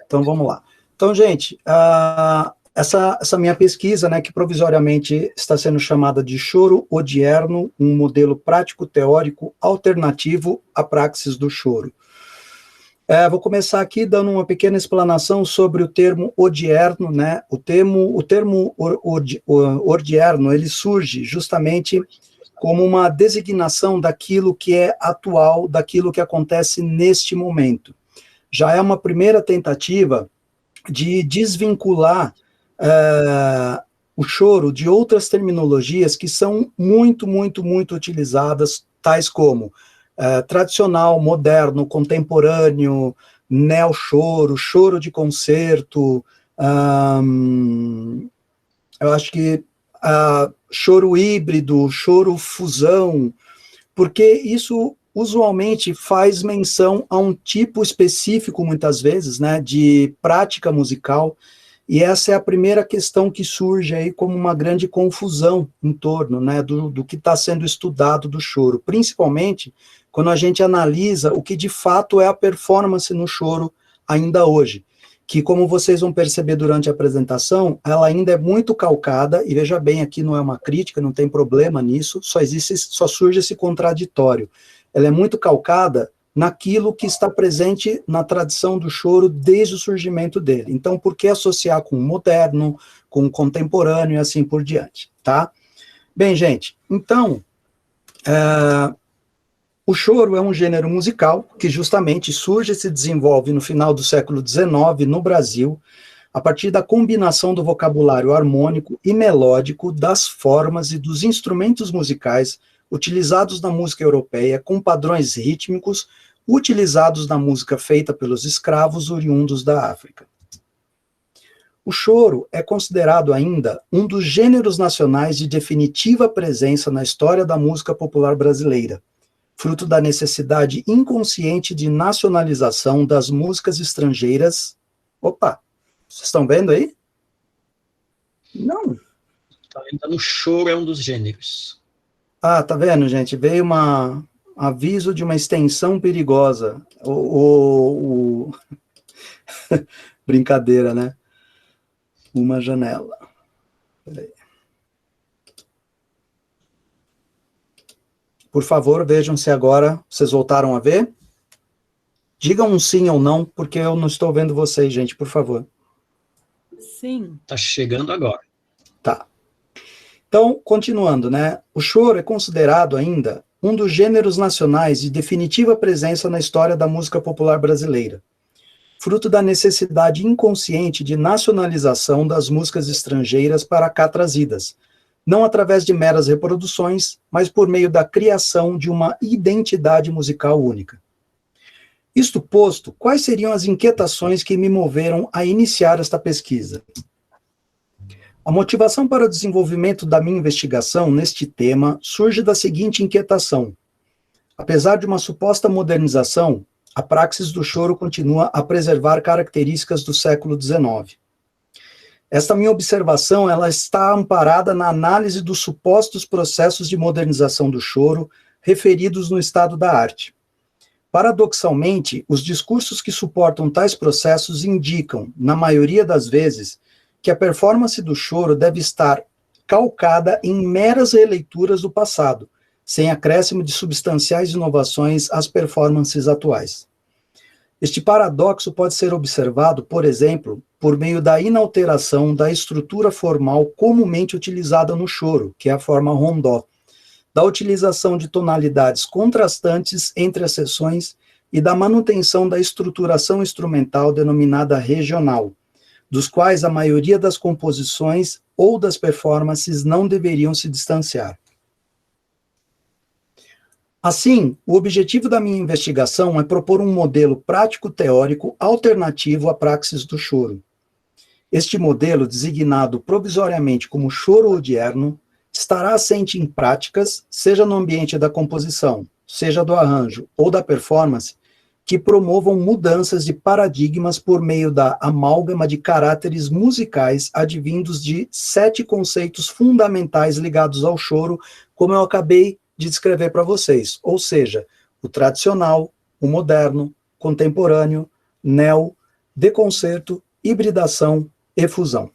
Então, vamos lá. Então, gente, essa minha pesquisa, né, que provisoriamente está sendo chamada de choro odierno, um modelo prático-teórico alternativo à praxis do choro. Vou começar aqui dando uma pequena explanação sobre o termo odierno, né? O termo odierno, ele surge justamente como uma designação daquilo que é atual, daquilo que acontece neste momento. Já é uma primeira tentativa de desvincular o choro de outras terminologias que são muito, muito, muito utilizadas, tais como tradicional, moderno, contemporâneo, neo-choro, choro de concerto, eu acho que choro híbrido, choro fusão, porque isso usualmente faz menção a um tipo específico, muitas vezes, né, de prática musical, e essa é a primeira questão que surge aí como uma grande confusão em torno, né, do que está sendo estudado do choro, principalmente quando a gente analisa o que de fato é a performance no choro ainda hoje, que como vocês vão perceber durante a apresentação, ela ainda é muito calcada, e veja bem, aqui não é uma crítica, não tem problema nisso, só surge esse contraditório. Ela é muito calcada naquilo que está presente na tradição do choro desde o surgimento dele. Então, por que associar com o moderno, com o contemporâneo e assim por diante, tá? Bem, gente, então, o choro é um gênero musical que justamente surge e se desenvolve no final do século XIX no Brasil, a partir da combinação do vocabulário harmônico e melódico das formas e dos instrumentos musicais utilizados na música europeia com padrões rítmicos utilizados na música feita pelos escravos oriundos da África. O choro é considerado ainda um dos gêneros nacionais de definitiva presença na história da música popular brasileira, fruto da necessidade inconsciente de nacionalização das músicas estrangeiras. Opa, vocês estão vendo aí? Não. Ainda no choro é um dos gêneros. Tá vendo, gente? Veio um aviso de uma extensão perigosa. Brincadeira, né? Uma janela. Peraí. Por favor, vejam se agora vocês voltaram a ver. Digam um sim ou não, porque eu não estou vendo vocês, gente, por favor. Sim. Está chegando agora. Tá. Então, continuando, né? O choro é considerado ainda um dos gêneros nacionais de definitiva presença na história da música popular brasileira, fruto da necessidade inconsciente de nacionalização das músicas estrangeiras para cá trazidas, não através de meras reproduções, mas por meio da criação de uma identidade musical única. Isto posto, quais seriam as inquietações que me moveram a iniciar esta pesquisa? A motivação para o desenvolvimento da minha investigação neste tema surge da seguinte inquietação. Apesar de uma suposta modernização, a praxis do choro continua a preservar características do século XIX. Esta minha observação ela está amparada na análise dos supostos processos de modernização do choro referidos no estado da arte. Paradoxalmente, os discursos que suportam tais processos indicam, na maioria das vezes, que a performance do choro deve estar calcada em meras releituras do passado, sem acréscimo de substanciais inovações às performances atuais. Este paradoxo pode ser observado, por exemplo, por meio da inalteração da estrutura formal comumente utilizada no choro, que é a forma rondó, da utilização de tonalidades contrastantes entre as seções e da manutenção da estruturação instrumental denominada regional, dos quais a maioria das composições ou das performances não deveriam se distanciar. Assim, o objetivo da minha investigação é propor um modelo prático-teórico alternativo à praxis do choro. Este modelo, designado provisoriamente como choro odierno, estará assente em práticas, seja no ambiente da composição, seja do arranjo ou da performance, que promovam mudanças de paradigmas por meio da amálgama de caráteres musicais advindos de 7 conceitos fundamentais ligados ao choro, como eu acabei de descrever para vocês, ou seja, o tradicional, o moderno, contemporâneo, neo, deconcerto, hibridação e fusão.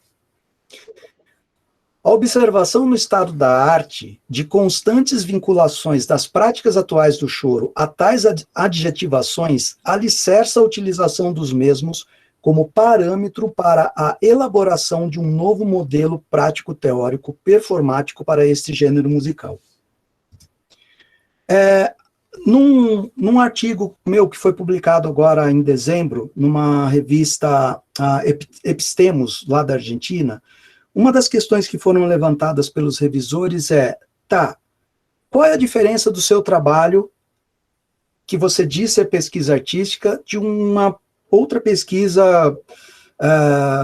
A observação no estado da arte de constantes vinculações das práticas atuais do choro a tais adjetivações alicerça a utilização dos mesmos como parâmetro para a elaboração de um novo modelo prático-teórico performático para este gênero musical. Num artigo meu que foi publicado agora em dezembro, numa revista Epistemos, lá da Argentina, uma das questões que foram levantadas pelos revisores qual é a diferença do seu trabalho, que você diz ser pesquisa artística, de uma outra pesquisa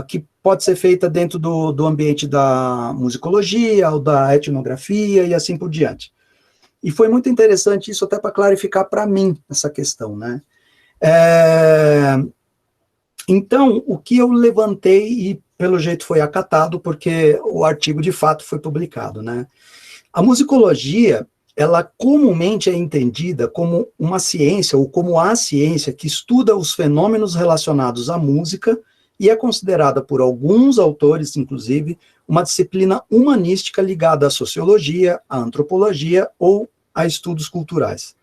que pode ser feita dentro do ambiente da musicologia, ou da etnografia, e assim por diante. E foi muito interessante isso até para clarificar para mim essa questão, né? Então, o que eu levantei, e pelo jeito foi acatado, porque o artigo de fato foi publicado, né? A musicologia, ela comumente é entendida como uma ciência, ou como a ciência que estuda os fenômenos relacionados à música, e é considerada por alguns autores, inclusive, uma disciplina humanística ligada à sociologia, à antropologia ou a estudos culturais.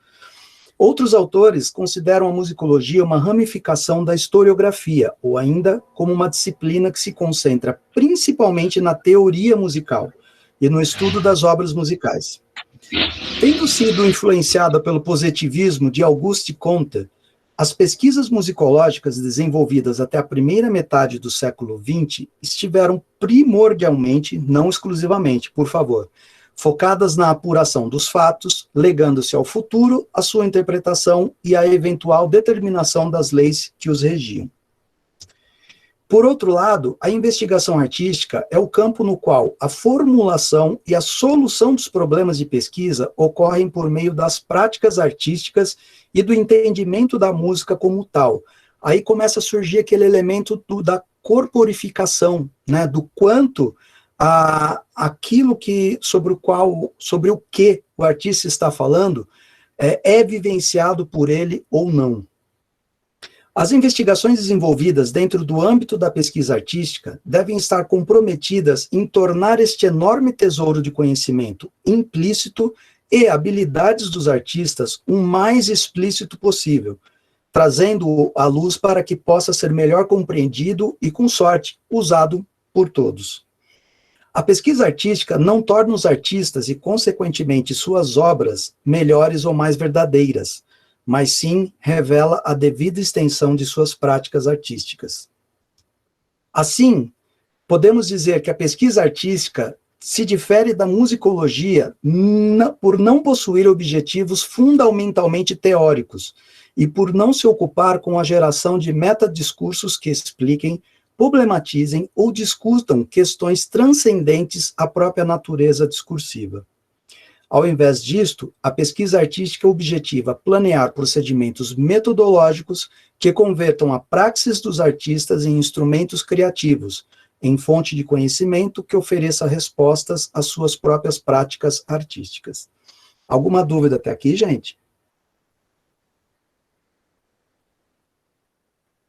Outros autores consideram a musicologia uma ramificação da historiografia, ou ainda como uma disciplina que se concentra principalmente na teoria musical e no estudo das obras musicais. Tendo sido influenciada pelo positivismo de Auguste Comte, as pesquisas musicológicas desenvolvidas até a primeira metade do século XX estiveram primordialmente, não exclusivamente, por favor, focadas na apuração dos fatos, legando-se ao futuro a sua interpretação e a eventual determinação das leis que os regiam. Por outro lado, a investigação artística é o campo no qual a formulação e a solução dos problemas de pesquisa ocorrem por meio das práticas artísticas e do entendimento da música como tal. Aí começa a surgir aquele elemento da corporificação, né, do quanto aquilo sobre o que o artista está falando é vivenciado por ele ou não. As investigações desenvolvidas dentro do âmbito da pesquisa artística devem estar comprometidas em tornar este enorme tesouro de conhecimento implícito e habilidades dos artistas o mais explícito possível, trazendo-o à luz para que possa ser melhor compreendido e, com sorte, usado por todos. A pesquisa artística não torna os artistas e, consequentemente, suas obras melhores ou mais verdadeiras, mas sim revela a devida extensão de suas práticas artísticas. Assim, podemos dizer que a pesquisa artística se difere da musicologia por não possuir objetivos fundamentalmente teóricos e por não se ocupar com a geração de metadiscursos que expliquem, problematizem ou discutam questões transcendentes à própria natureza discursiva. Ao invés disto, a pesquisa artística objetiva planear procedimentos metodológicos que convertam a praxis dos artistas em instrumentos criativos, em fonte de conhecimento que ofereça respostas às suas próprias práticas artísticas. Alguma dúvida até aqui, gente?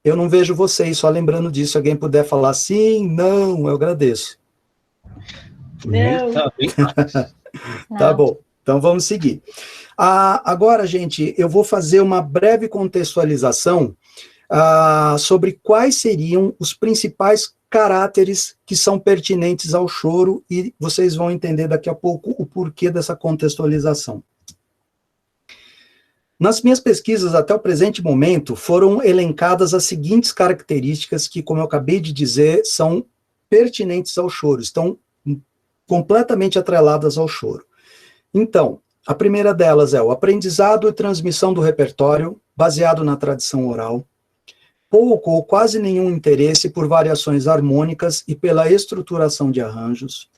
Eu não vejo vocês, só lembrando disso, se alguém puder falar sim, não, eu agradeço. Não. Tá bem. Tá bom, então vamos seguir. Agora, gente, eu vou fazer uma breve contextualização sobre quais seriam os principais caráteres que são pertinentes ao choro, e vocês vão entender daqui a pouco o porquê dessa contextualização. Nas minhas pesquisas até o presente momento, foram elencadas as seguintes características que, como eu acabei de dizer, são pertinentes ao choro, estão completamente atreladas ao choro. Então, a primeira delas é o aprendizado e transmissão do repertório, baseado na tradição oral, pouco ou quase nenhum interesse por variações harmônicas e pela estruturação de arranjos,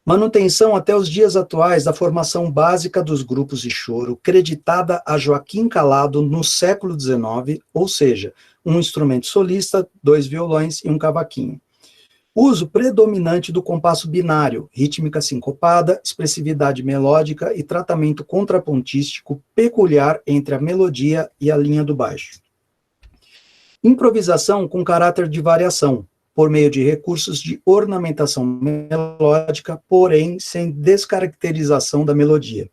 manutenção até os dias atuais da formação básica dos grupos de choro, creditada a Joaquim Calado no século XIX, ou seja, um instrumento solista, 2 violões e um cavaquinho. Uso predominante do compasso binário, rítmica sincopada, expressividade melódica e tratamento contrapontístico peculiar entre a melodia e a linha do baixo. Improvisação com caráter de variação, por meio de recursos de ornamentação melódica, porém sem descaracterização da melodia.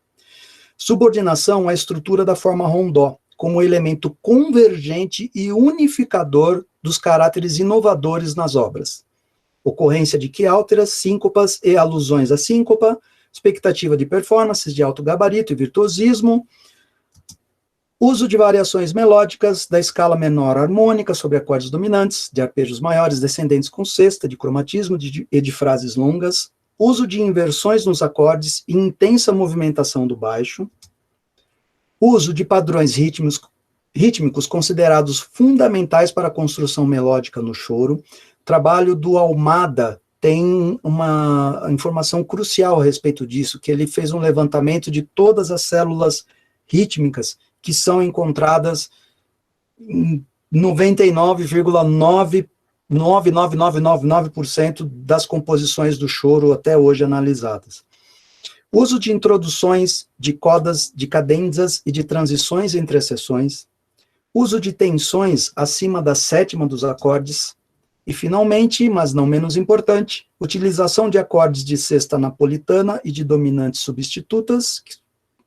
Subordinação à estrutura da forma rondó, como elemento convergente e unificador dos caráteres inovadores nas obras. Ocorrência de quiálteras, síncopas e alusões à síncopa, expectativa de performances de alto gabarito e virtuosismo, uso de variações melódicas da escala menor harmônica sobre acordes dominantes, de arpejos maiores descendentes com sexta, de cromatismo e de frases longas, uso de inversões nos acordes e intensa movimentação do baixo, uso de padrões rítmicos considerados fundamentais para a construção melódica no choro. O trabalho do Almada tem uma informação crucial a respeito disso, que ele fez um levantamento de todas as células rítmicas que são encontradas em 99,99999% das composições do choro até hoje analisadas. Uso de introduções de codas, de cadenzas e de transições entre as seções. Uso de tensões acima da sétima dos acordes. E, finalmente, mas não menos importante, utilização de acordes de sexta napolitana e de dominantes substitutas,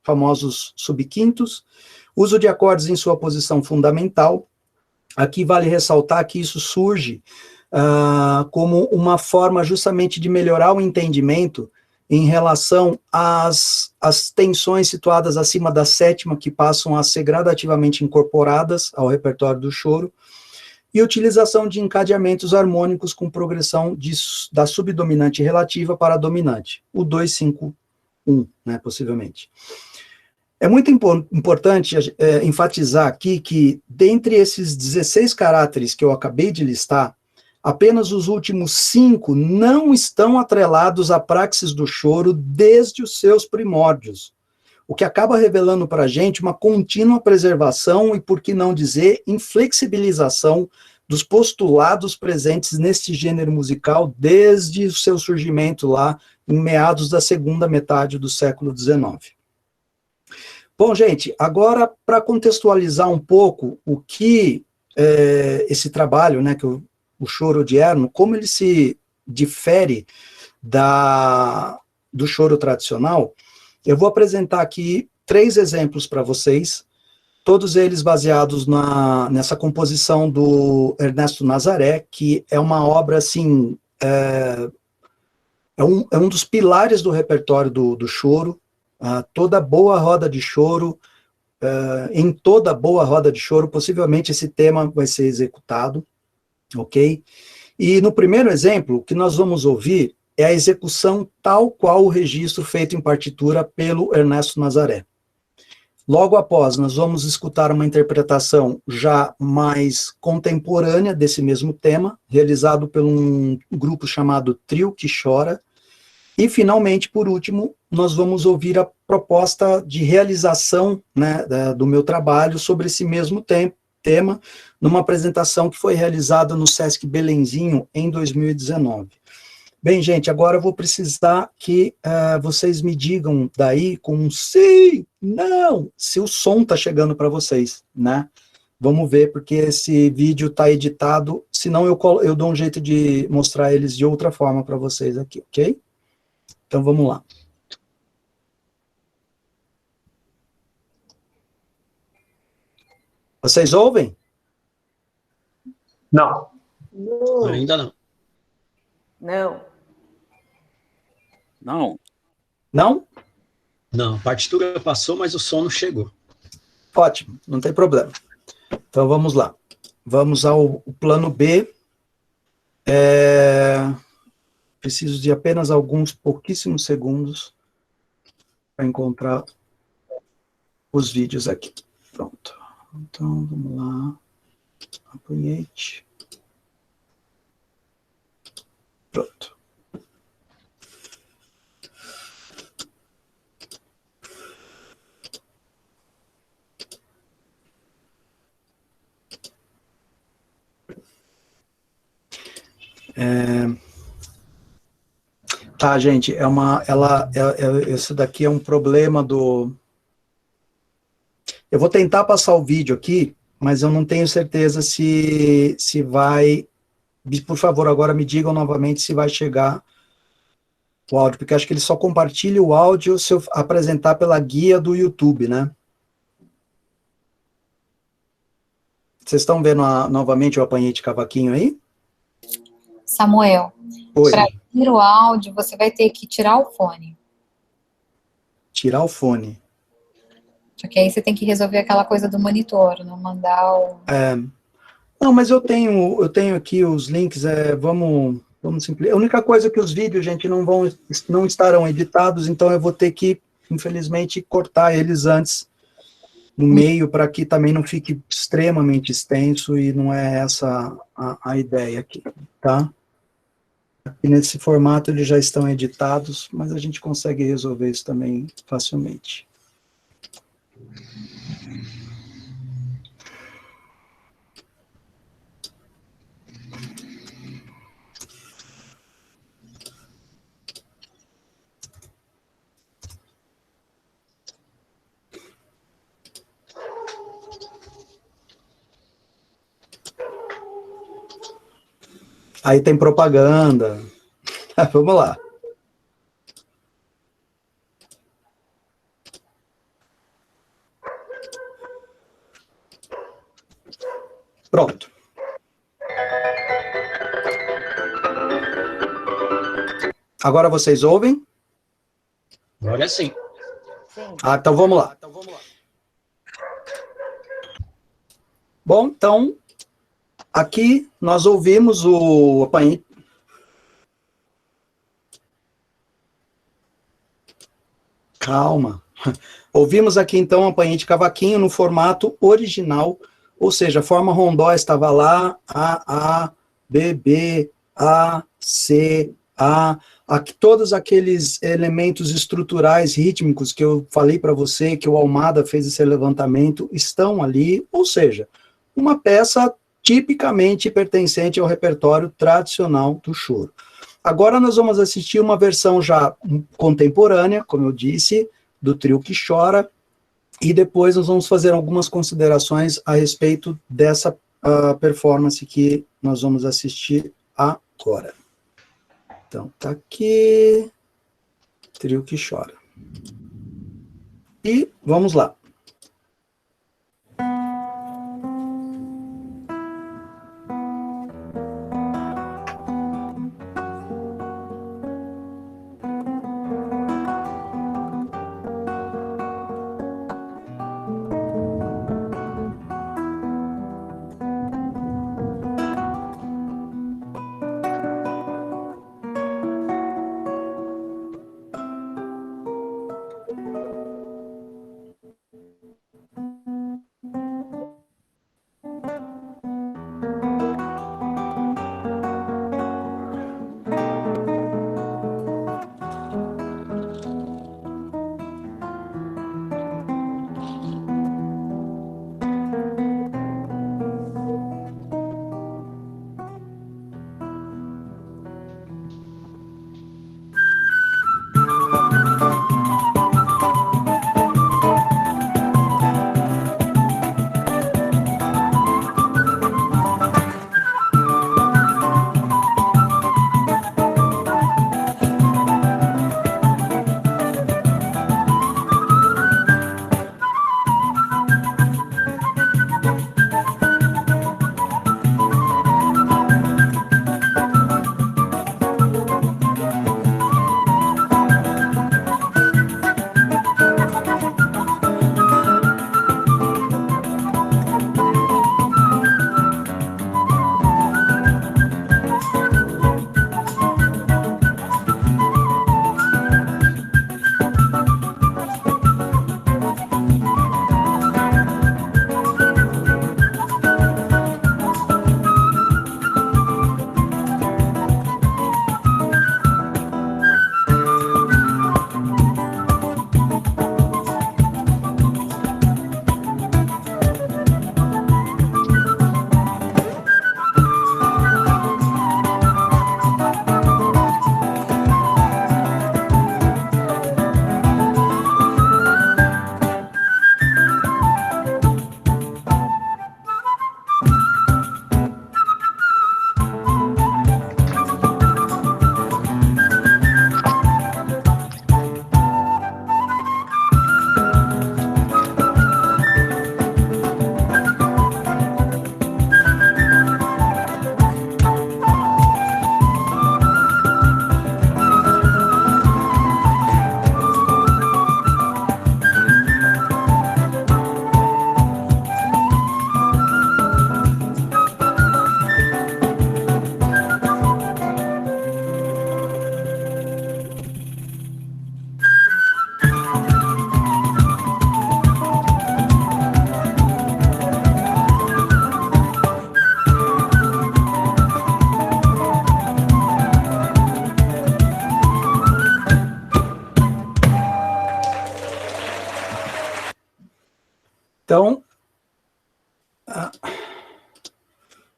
famosos subquintos. Uso de acordes em sua posição fundamental. Aqui vale ressaltar que isso surge como uma forma justamente de melhorar o entendimento em relação às tensões situadas acima da sétima, que passam a ser gradativamente incorporadas ao repertório do choro, e utilização de encadeamentos harmônicos com progressão da subdominante relativa para a dominante, o 2-5-1, né, possivelmente. É muito importante enfatizar aqui que, dentre esses 16 caráteres que eu acabei de listar, apenas os últimos 5 não estão atrelados à praxis do choro desde os seus primórdios, o que acaba revelando para a gente uma contínua preservação e, por que não dizer, inflexibilização dos postulados presentes neste gênero musical desde o seu surgimento lá em meados da segunda metade do século XIX. Bom, gente, agora para contextualizar um pouco o que esse trabalho, né, que o choro odierno, como ele se difere do choro tradicional, eu vou apresentar aqui 3 exemplos para vocês, todos eles baseados nessa composição do Ernesto Nazaré, que é uma obra, assim, é um dos pilares do repertório do choro. Toda boa roda de choro, em toda boa roda de choro, possivelmente esse tema vai ser executado, ok? E no primeiro exemplo, o que nós vamos ouvir é a execução tal qual o registro feito em partitura pelo Ernesto Nazaré. Logo após, nós vamos escutar uma interpretação já mais contemporânea desse mesmo tema, realizado por um grupo chamado Trio que Chora. E, finalmente, por último, nós vamos ouvir a proposta de realização, né, do meu trabalho sobre esse mesmo tema, numa apresentação que foi realizada no Sesc Belenzinho em 2019. Bem, gente, agora eu vou precisar que vocês me digam daí com um sim, não, se o som está chegando para vocês, né? Vamos ver, porque esse vídeo está editado, senão eu dou um jeito de mostrar eles de outra forma para vocês aqui, ok? Então, vamos lá. Vocês ouvem? Não. Ainda não. Não. Não? Não? Não, a partitura passou, mas o som não chegou. Ótimo, não tem problema. Então, vamos lá. Vamos ao plano B. Preciso de apenas alguns pouquíssimos segundos para encontrar os vídeos aqui. Pronto. Então, vamos lá. Appunhate. Pronto. Tá, gente, esse daqui é um problema do... Eu vou tentar passar o vídeo aqui, mas eu não tenho certeza se vai... Por favor, agora me digam novamente se vai chegar o áudio, porque acho que ele só compartilha o áudio se eu apresentar pela guia do YouTube, né? Vocês estão vendo novamente o apanhei de cavaquinho aí? Samuel, Oi. para ouvir o áudio, você vai ter que tirar o fone. Tirar o fone. Porque aí você tem que resolver aquela coisa do monitor, não mandar o... Não, mas eu tenho aqui os links, vamos simplificar. A única coisa é que os vídeos, gente, não estarão editados, então eu vou ter que, infelizmente, cortar eles antes, no meio, para que também não fique extremamente extenso, e não é essa a ideia aqui, tá? Aqui nesse formato eles já estão editados, mas a gente consegue resolver isso também facilmente. Aí tem propaganda. Vamos lá. Pronto. Agora vocês ouvem? Agora sim. Sim. Então vamos lá. Bom, então, aqui nós ouvimos o apanhei. Calma. Ouvimos aqui, então, o apanhei de cavaquinho no formato original, ou seja, a forma rondó estava lá, A, B, B, A, C, A, aqui, todos aqueles elementos estruturais rítmicos que eu falei para você, que o Almada fez esse levantamento, estão ali, ou seja, uma peça tipicamente pertencente ao repertório tradicional do choro. Agora nós vamos assistir uma versão já contemporânea, como eu disse, do Trio que Chora, e depois nós vamos fazer algumas considerações a respeito dessa performance que nós vamos assistir agora. Então, tá aqui, Trio que Chora. E vamos lá.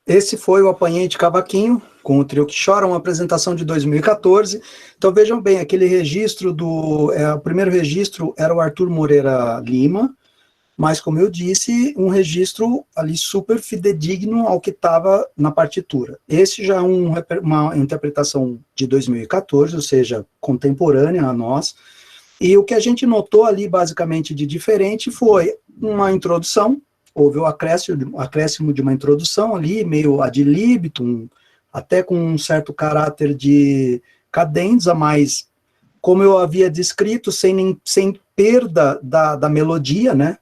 esse foi o Apanhei de Cavaquinho, com o Trio que Chora, uma apresentação de 2014. Então vejam bem, aquele registro o primeiro registro era o Arthur Moreira Lima, mas como eu disse, um registro ali super fidedigno ao que estava na partitura. Esse já é uma interpretação de 2014, ou seja, contemporânea a nós, e o que a gente notou ali basicamente de diferente foi uma introdução, houve o acréscimo de uma introdução ali, meio ad libitum, até com um certo caráter de cadenza, mas, como eu havia descrito, sem perda da melodia, né?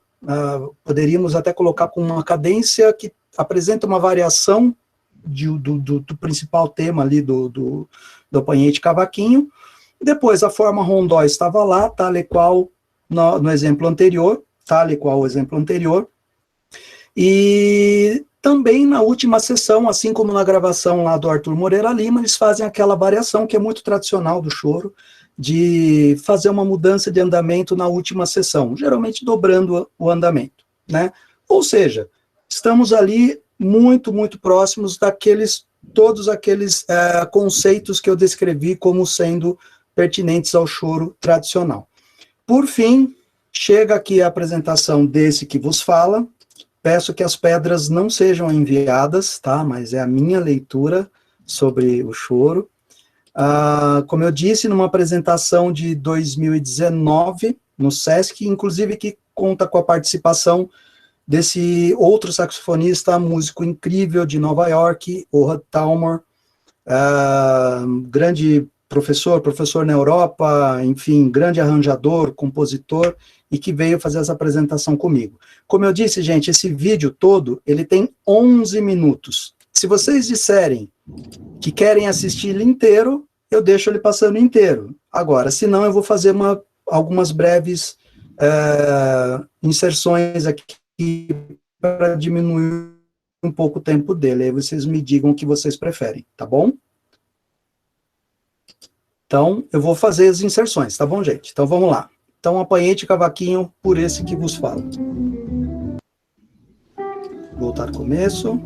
Poderíamos até colocar com uma cadência que apresenta uma variação do principal tema ali do Apanhei de Cavaquinho. Depois, a forma rondó estava lá, tal e qual no exemplo anterior, tal e qual o exemplo anterior. E também na última sessão, assim como na gravação lá do Arthur Moreira Lima, eles fazem aquela variação que é muito tradicional do choro, de fazer uma mudança de andamento na última sessão, geralmente dobrando o andamento, né? Ou seja, estamos ali muito, muito próximos todos aqueles conceitos que eu descrevi como sendo pertinentes ao choro tradicional. Por fim, chega aqui a apresentação desse que vos fala. Peço que as pedras não sejam enviadas, tá? Mas é a minha leitura sobre o choro. Como eu disse, numa apresentação de 2019, no Sesc, inclusive que conta com a participação desse outro saxofonista, músico incrível de Nova York, Ohad Talmor, grande professor na Europa, enfim, grande arranjador, compositor, e que veio fazer essa apresentação comigo. Como eu disse, gente, esse vídeo todo, ele tem 11 minutos. Se vocês disserem que querem assistir ele inteiro, eu deixo ele passando inteiro. Agora, se não, eu vou fazer algumas breves inserções aqui para diminuir um pouco o tempo dele. Aí vocês me digam o que vocês preferem, tá bom? Então, eu vou fazer as inserções, tá bom, gente? Então, vamos lá. Então, Apanhei de Cavaquinho por esse que vos falo. Voltar ao começo.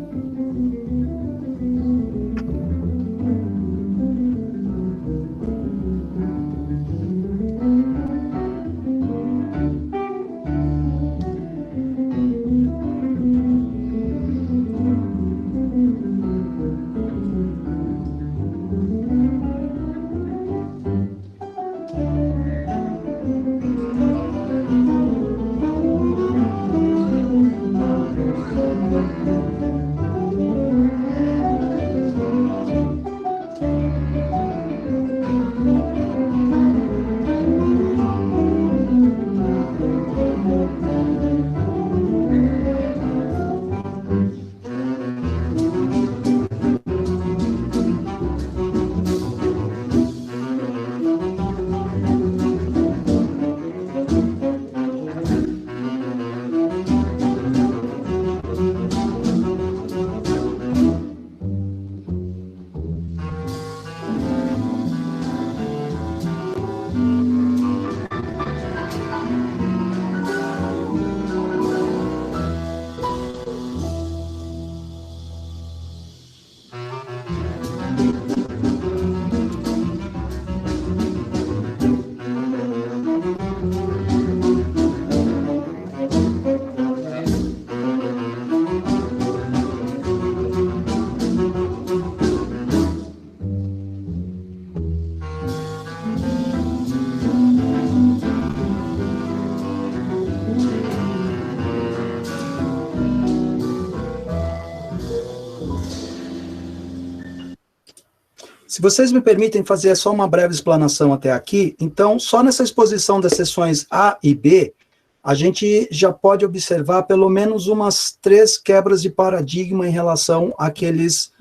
Se vocês me permitem fazer só uma breve explanação até aqui, então, só nessa exposição das sessões A e B, a gente já pode observar pelo menos umas 3 quebras de paradigma em relação àqueles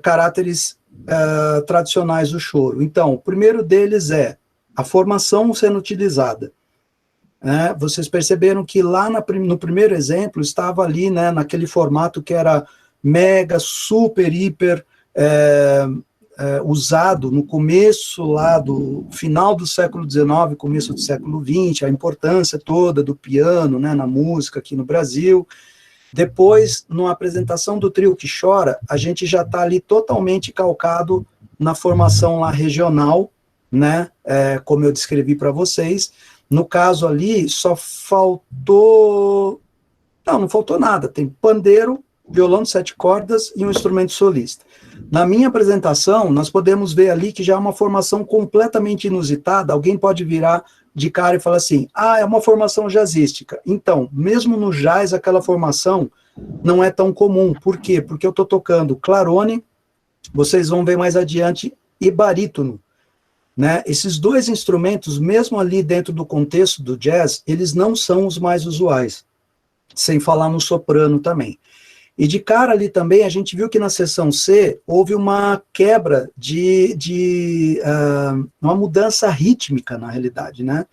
caráteres tradicionais do choro. Então, o primeiro deles é a formação sendo utilizada. Vocês perceberam que lá no primeiro exemplo estava ali, né, naquele formato que era mega, super, hiper usado no começo lá do final do século XIX, começo do século XX, a importância toda do piano, né, na música aqui no Brasil, Depois, numa apresentação do trio que chora, a gente já está ali totalmente calcado na formação lá regional, né, como eu descrevi para vocês. No caso ali, só faltou... Não faltou nada. Tem pandeiro, violão de 7 cordas e um instrumento solista. Na minha apresentação, nós podemos ver ali que já é uma formação completamente inusitada. Alguém pode virar de cara e falar assim, é uma formação jazzística. Então, mesmo no jazz, aquela formação não é tão comum. Por quê? Porque eu estou tocando clarone, vocês vão ver mais adiante, e barítono. Né? Esses dois instrumentos, mesmo ali dentro do contexto do jazz, eles não são os mais usuais, sem falar no soprano também. E de cara ali também, a gente viu que na seção C houve uma quebra uma mudança rítmica, na realidade, né?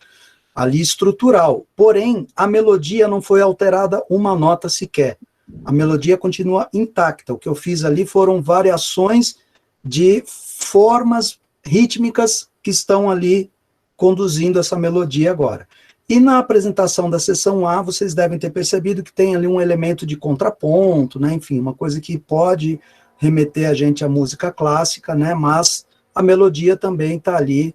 Ali estrutural. Porém, a melodia não foi alterada uma nota sequer. A melodia continua intacta. O que eu fiz ali foram variações de formas rítmicas que estão ali conduzindo essa melodia agora. E na apresentação da seção A, vocês devem ter percebido que tem ali um elemento de contraponto, né? Enfim, uma coisa que pode remeter a gente à música clássica, né? Mas a melodia também está ali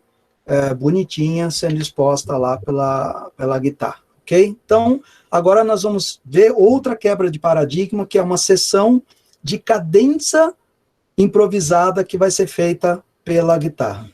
bonitinha, sendo exposta lá pela guitarra, ok? Então, agora nós vamos ver outra quebra de paradigma, que é uma seção de cadência improvisada que vai ser feita pela guitarra.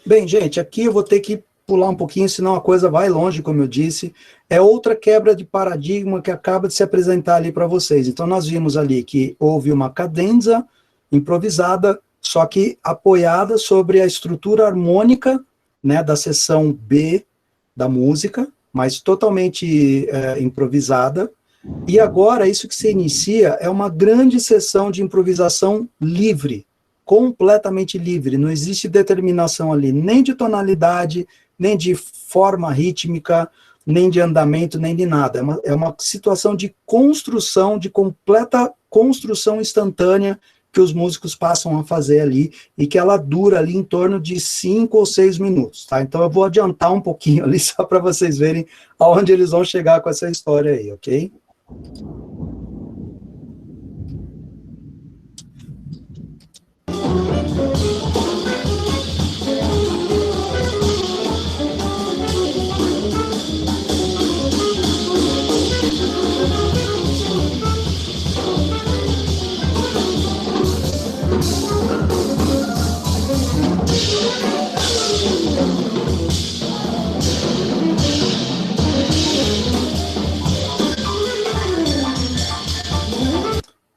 Bem, gente, aqui eu vou ter que pular um pouquinho, senão a coisa vai longe, como eu disse. É outra quebra de paradigma que acaba de se apresentar ali para vocês. Então, nós vimos ali que houve uma cadenza improvisada, só que apoiada sobre a estrutura harmônica, né, da seção B da música, mas totalmente improvisada. E agora, isso que se inicia é uma grande sessão de improvisação livre, completamente livre, não existe determinação ali, nem de tonalidade, nem de forma rítmica, nem de andamento, nem de nada. É uma situação de construção, de completa construção instantânea que os músicos passam a fazer ali, e que ela dura ali em torno de 5 ou 6 minutos, tá? Então eu vou adiantar um pouquinho ali, só para vocês verem aonde eles vão chegar com essa história aí, ok?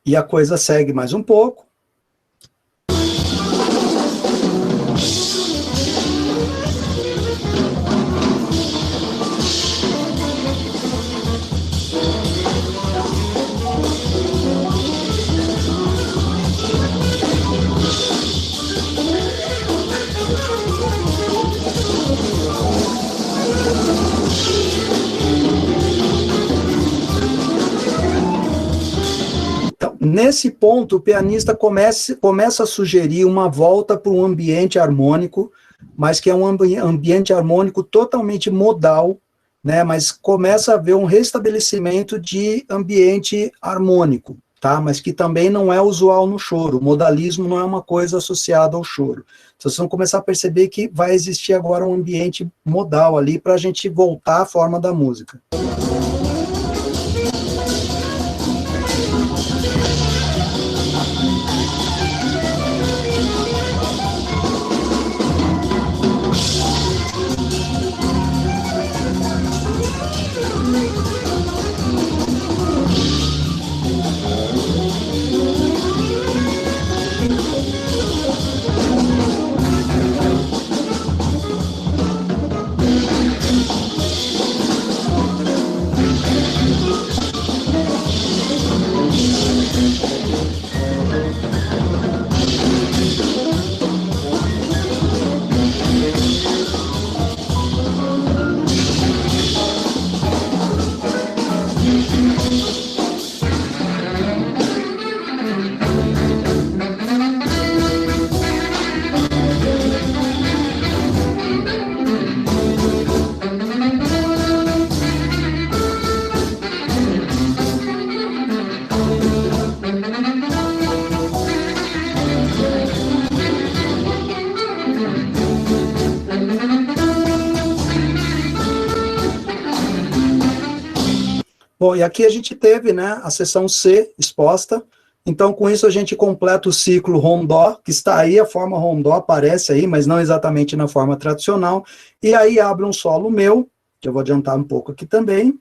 E a coisa segue mais um pouco. nesse ponto, o pianista começa a sugerir uma volta para um ambiente harmônico, mas que é um ambiente harmônico totalmente modal, né, mas começa a haver um restabelecimento de ambiente harmônico, tá, mas que também não é usual no choro. O modalismo não é uma coisa associada ao choro. Então, vocês vão começar a perceber que vai existir agora um ambiente modal ali para a gente voltar à forma da música. Bom, e aqui a gente teve, né, a seção C exposta. Então, com isso, a gente completa o ciclo rondó, que está aí, a forma rondó aparece aí, mas não exatamente na forma tradicional. E aí abre um solo meu, que eu vou adiantar um pouco aqui também.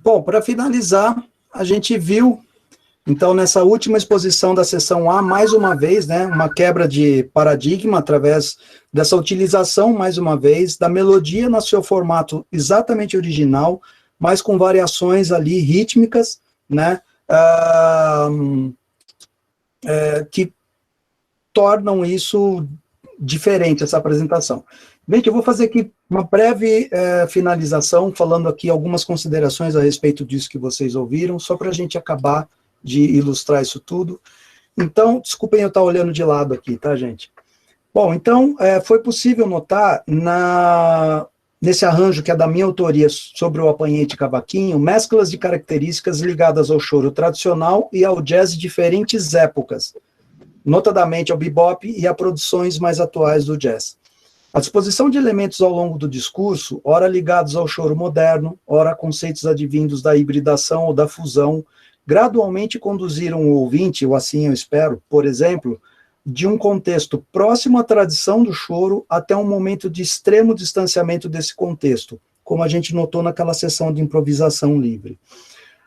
Bom, para finalizar, a gente viu, então, nessa última exposição da seção A, mais uma vez, né, uma quebra de paradigma através dessa utilização, mais uma vez, da melodia no seu formato exatamente original, mas com variações ali rítmicas, né, que tornam isso diferente, essa apresentação. Bem, que eu vou fazer aqui uma breve finalização, falando aqui algumas considerações a respeito disso que vocês ouviram, só para a gente acabar de ilustrar isso tudo. Então, desculpem eu estar olhando de lado aqui, tá, gente? Bom, então, foi possível notar nesse arranjo que é da minha autoria sobre o apanhete cavaquinho, mesclas de características ligadas ao choro tradicional e ao jazz de diferentes épocas, notadamente ao bebop e a produções mais atuais do jazz. A disposição de elementos ao longo do discurso, ora ligados ao choro moderno, ora a conceitos advindos da hibridação ou da fusão, gradualmente conduziram o ouvinte, ou assim eu espero, por exemplo, de um contexto próximo à tradição do choro até um momento de extremo distanciamento desse contexto, como a gente notou naquela sessão de improvisação livre.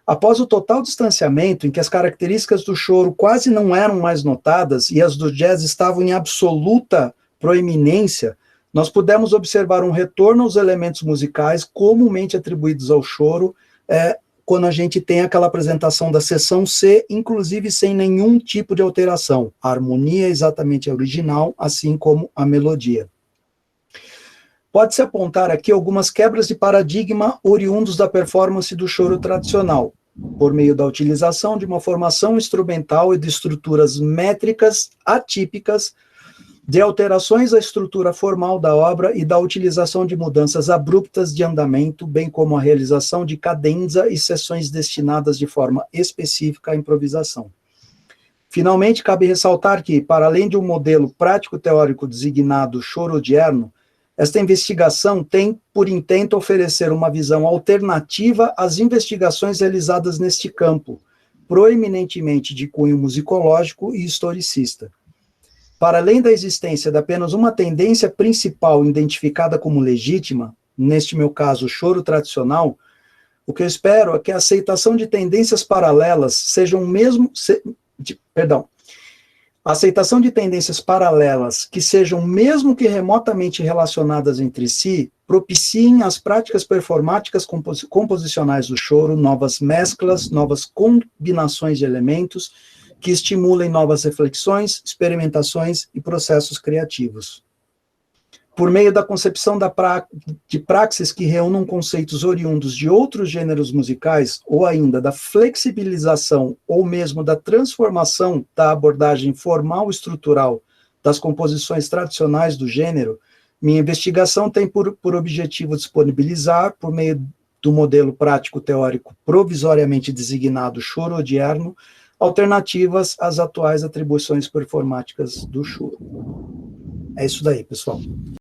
Após o total distanciamento, em que as características do choro quase não eram mais notadas e as do jazz estavam em absoluta proeminência, nós pudemos observar um retorno aos elementos musicais comumente atribuídos ao choro, quando a gente tem aquela apresentação da seção C, inclusive sem nenhum tipo de alteração. A harmonia é exatamente a original, assim como a melodia. Pode-se apontar aqui algumas quebras de paradigma oriundos da performance do choro tradicional, por meio da utilização de uma formação instrumental e de estruturas métricas atípicas, de alterações à estrutura formal da obra e da utilização de mudanças abruptas de andamento, bem como a realização de cadenza e sessões destinadas de forma específica à improvisação. Finalmente, cabe ressaltar que, para além de um modelo prático-teórico designado choro odierno, esta investigação tem por intento oferecer uma visão alternativa às investigações realizadas neste campo, proeminentemente de cunho musicológico e historicista. Para além da existência de apenas uma tendência principal identificada como legítima, neste meu caso, o choro tradicional, o que eu espero é que a aceitação de tendências paralelas sejam a aceitação de tendências paralelas que sejam mesmo que remotamente relacionadas entre si, propiciem as práticas performáticas composicionais do choro, novas mesclas, novas combinações de elementos, que estimulem novas reflexões, experimentações e processos criativos. Por meio da concepção de praxis que reúnam conceitos oriundos de outros gêneros musicais, ou ainda da flexibilização ou mesmo da transformação da abordagem formal e estrutural das composições tradicionais do gênero, minha investigação tem por objetivo disponibilizar, por meio do modelo prático-teórico provisoriamente designado choro odierno, alternativas às atuais atribuições performáticas do choro. É isso daí, pessoal.